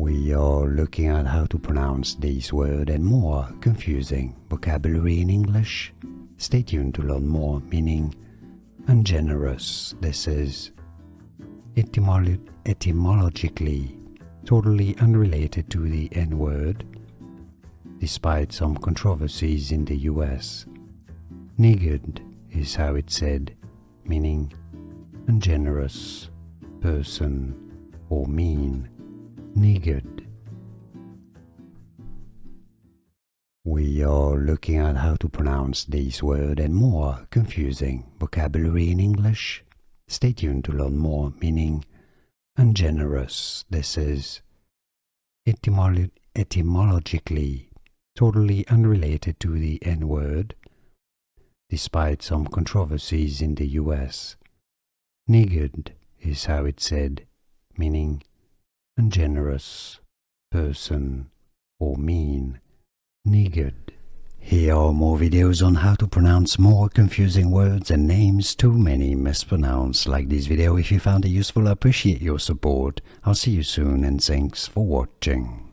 We are looking at how to pronounce this word and more confusing vocabulary in English. Stay tuned to learn more meaning. Ungenerous. This is etymologically totally unrelated to the N-word, despite some controversies in the US. Niggard is how it's said, meaning ungenerous, person, or mean. Niggard. We are looking at how to pronounce this word and more confusing vocabulary in English. Stay tuned to learn more meaning. Ungenerous. This is etymologically totally unrelated to the N-word, despite some controversies in the US. Niggard is how it's said, meaning ungenerous, person, or mean. Niggard. Here are more videos on how to pronounce more confusing words and names too many mispronounced. Like this video if you found it useful. I appreciate your support. I'll see you soon and thanks for watching.